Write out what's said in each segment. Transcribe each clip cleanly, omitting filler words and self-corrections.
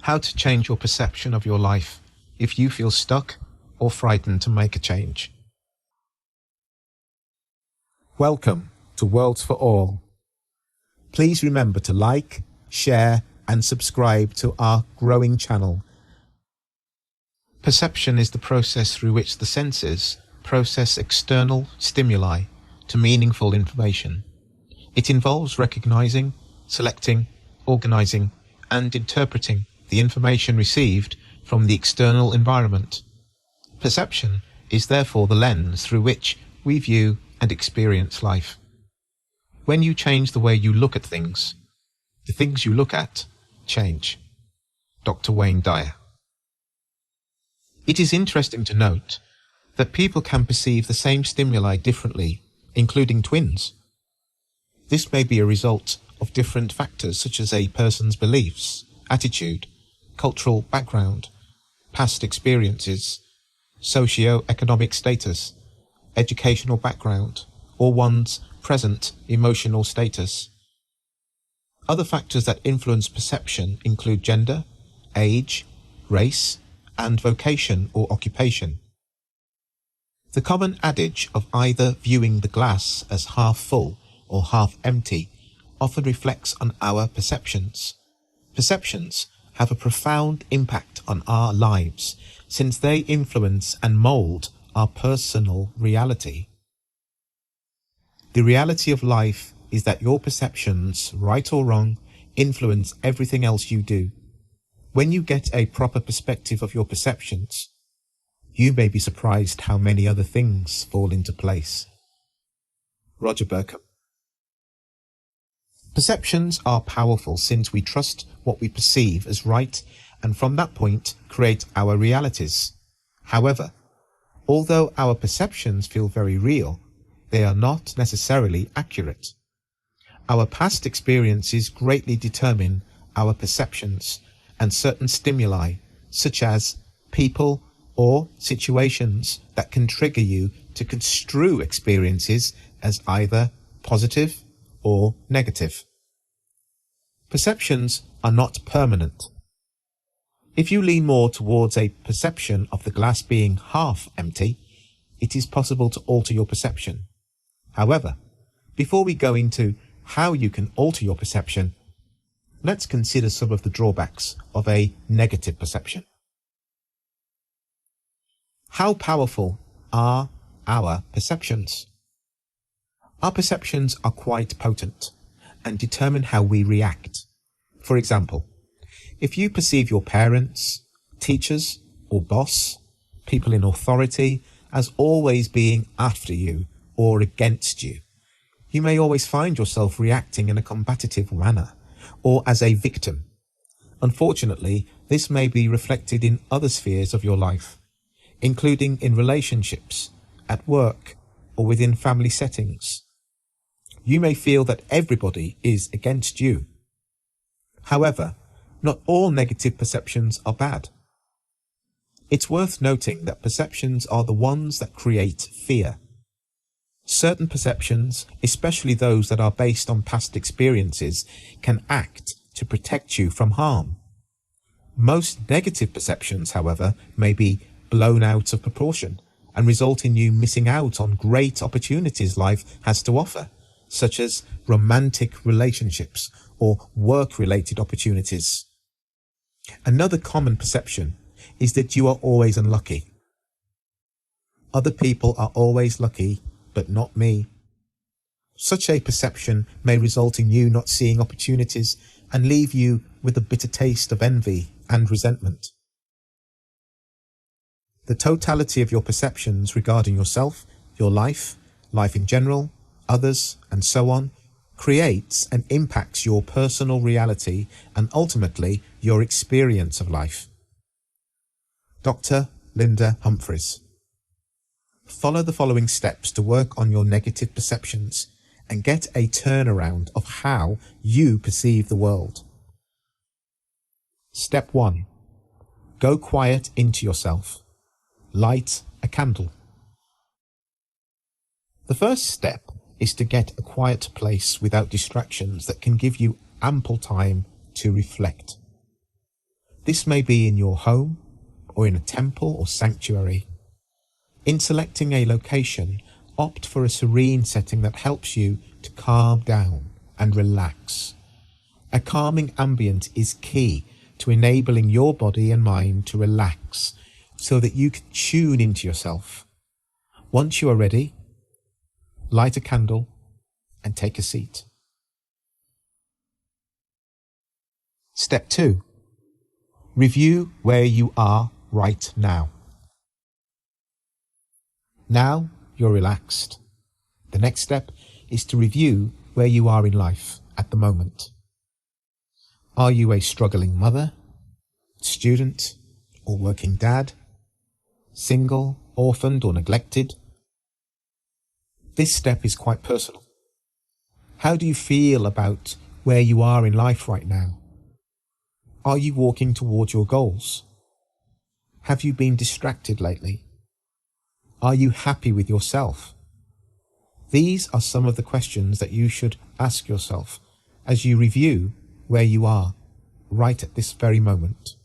how to change your perception of your life if you feel stuck or frightened to make a change. Welcome to Worlds for All. Please remember to like, share and subscribe to our growing channel. Perception is the process through which the senses process external stimuli to meaningful information. It involves recognizing, selecting, organizing and interpreting the information received from the external environment. Perception is therefore the lens through which we view and experience life. When you change the way you look at things, the things you look at change. Dr. Wayne Dyer. It is interesting to note that people can perceive the same stimuli differently, including twins. This may be a result of different factors such as a person's beliefs, attitude, cultural background, past experiences, socio-economic status, educational background, or one's present emotional status. Other factors that influence perception include gender, age, race, and vocation or occupation. The common adage of either viewing the glass as half full or half empty often reflects on our perceptions. Perceptions have a profound impact on our lives since they influence and mold our personal reality. The reality of life is that your perceptions, right or wrong, influence everything else you do. When you get a proper perspective of your perceptions, you may be surprised how many other things fall into place. Roger Burkham. Perceptions are powerful since we trust what we perceive as right and from that point create our realities. However, although our perceptions feel very real, they are not necessarily accurate. Our past experiences greatly determine our perceptions, and certain stimuli, such as people or situations that can trigger you to construe experiences as either positive or negative. Perceptions are not permanent. If you lean more towards a perception of the glass being half empty, it is possible to alter your perception. However, before we go into how you can alter your perception, let's consider some of the drawbacks of a negative perception. How powerful are our perceptions? Our perceptions are quite potent and determine how we react. For example, if you perceive your parents, teachers or boss, people in authority, as always being after you or against you, you may always find yourself reacting in a combative manner or as a victim. Unfortunately, this may be reflected in other spheres of your life, including in relationships, at work, or within family settings. You may feel that everybody is against you. However, not all negative perceptions are bad. It's worth noting that perceptions are the ones that create fear. Certain perceptions, especially those that are based on past experiences, can act to protect you from harm. Most negative perceptions, however, may be blown out of proportion and result in you missing out on great opportunities life has to offer, such as romantic relationships or work-related opportunities. Another common perception is that you are always unlucky. Other people are always lucky, but not me. Such a perception may result in you not seeing opportunities and leave you with a bitter taste of envy and resentment. The totality of your perceptions regarding yourself, your life in general, others, and so on, creates and impacts your personal reality and ultimately your experience of life. Dr. Linda Humphreys. Follow the following steps to work on your negative perceptions and get a turnaround of how you perceive the world. Step 1. Go quiet into yourself. Light a candle. The first step is to get a quiet place without distractions that can give you ample time to reflect. This may be in your home or in a temple or sanctuary. In selecting a location, opt for a serene setting that helps you to calm down and relax. A calming ambient is key to enabling your body and mind to relax so that you can tune into yourself. Once you are ready, light a candle and take a seat. Step 2. Review where you are right now. Now you're relaxed. The next step is to review where you are in life at the moment. Are you a struggling mother, student, or working dad? Single, orphaned, or neglected? This step is quite personal. How do you feel about where you are in life right now? Are you walking towards your goals? Have you been distracted lately? Are you happy with yourself? These are some of the questions that you should ask yourself as you review where you are right at this very moment.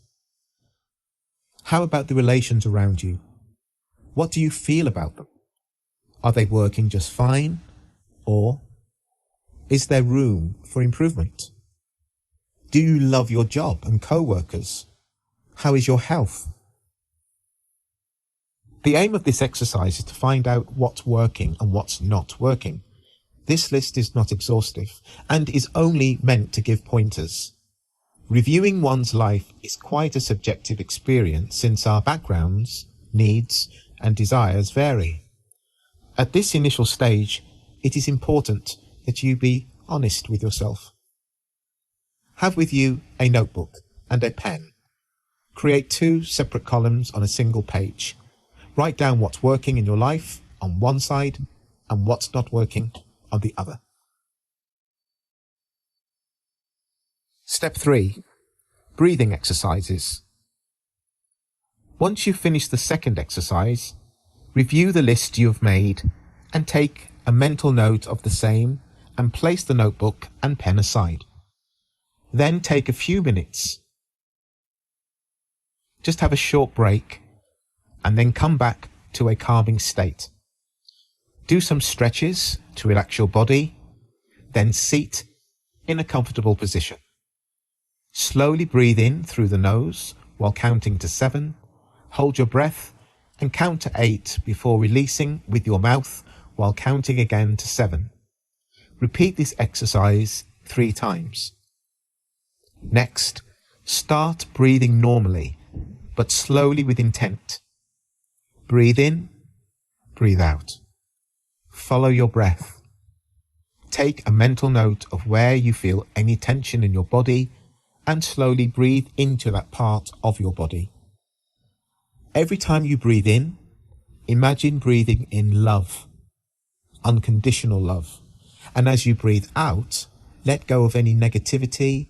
How about the relations around you? What do you feel about them? Are they working just fine? Or is there room for improvement? Do you love your job and co-workers? How is your health? The aim of this exercise is to find out what's working and what's not working. This list is not exhaustive and is only meant to give pointers. Reviewing one's life is quite a subjective experience since our backgrounds, needs, and desires vary. At this initial stage, it is important that you be honest with yourself. Have with you a notebook and a pen. Create 2 separate columns on a single page. Write down what's working in your life on one side and what's not working on the other. Step 3. Breathing exercises. Once you've finished the second exercise, review the list you have made and take a mental note of the same and place the notebook and pen aside. Then take a few minutes. Just have a short break and then come back to a calming state. Do some stretches to relax your body, then seat in a comfortable position. Slowly breathe in through the nose while counting to 7. Hold your breath and count to 8 before releasing with your mouth while counting again to 7. Repeat this exercise 3 times. Next, start breathing normally, but slowly with intent. Breathe in, breathe out. Follow your breath. Take a mental note of where you feel any tension in your body and slowly breathe into that part of your body. Every time you breathe in, imagine breathing in love, unconditional love. And as you breathe out, let go of any negativity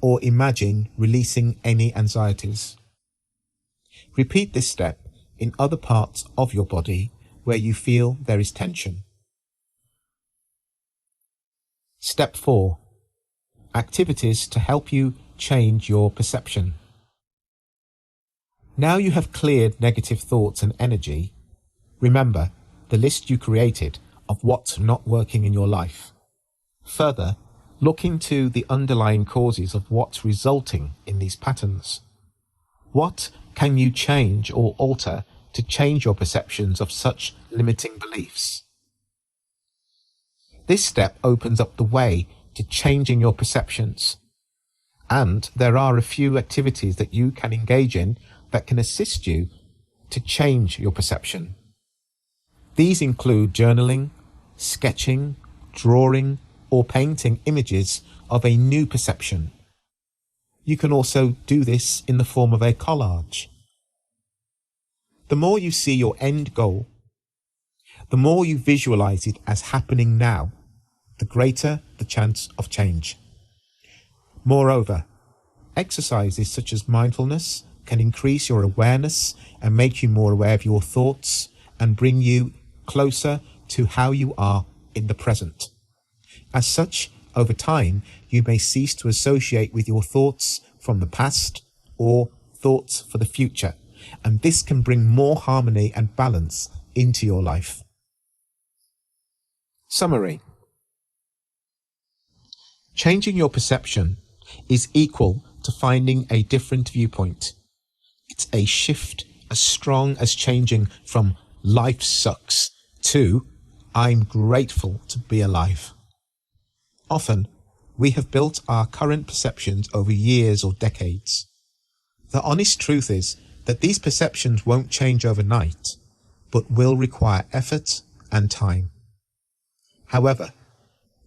or imagine releasing any anxieties. Repeat this step in other parts of your body where you feel there is tension. Step 4. Activities to help you change your perception. Now you have cleared negative thoughts and energy, remember the list you created of what's not working in your life. Further, look into the underlying causes of what's resulting in these patterns. What can you change or alter to change your perceptions of such limiting beliefs? This step opens up the way to changing your perceptions, and there are a few activities that you can engage in that can assist you to change your perception. These include journaling, sketching, drawing, or painting images of a new perception. You can also do this in the form of a collage. The more you see your end goal, the more you visualize it as happening now, the greater the chance of change. Moreover, exercises such as mindfulness can increase your awareness and make you more aware of your thoughts and bring you closer to how you are in the present. As such, over time, you may cease to associate with your thoughts from the past or thoughts for the future, and this can bring more harmony and balance into your life. Summary. Changing your perception is equal to finding a different viewpoint. It's a shift as strong as changing from life sucks to I'm grateful to be alive. Often, we have built our current perceptions over years or decades. The honest truth is that these perceptions won't change overnight, but will require effort and time. However,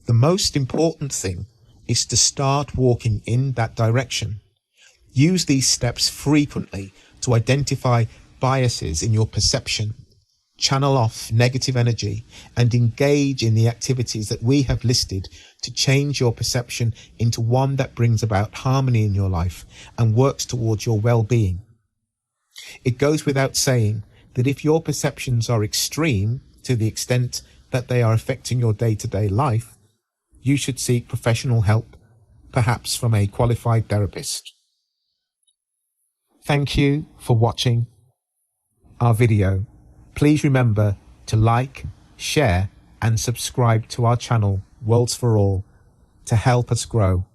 the most important thing is to start walking in that direction. Use these steps frequently to identify biases in your perception, channel off negative energy, and engage in the activities that we have listed to change your perception into one that brings about harmony in your life and works towards your well-being. It goes without saying that if your perceptions are extreme to the extent that they are affecting your day-to-day life, you should seek professional help, perhaps from a qualified therapist. Thank you for watching our video. Please remember to like, share, and subscribe to our channel, Worlds for All, to help us grow.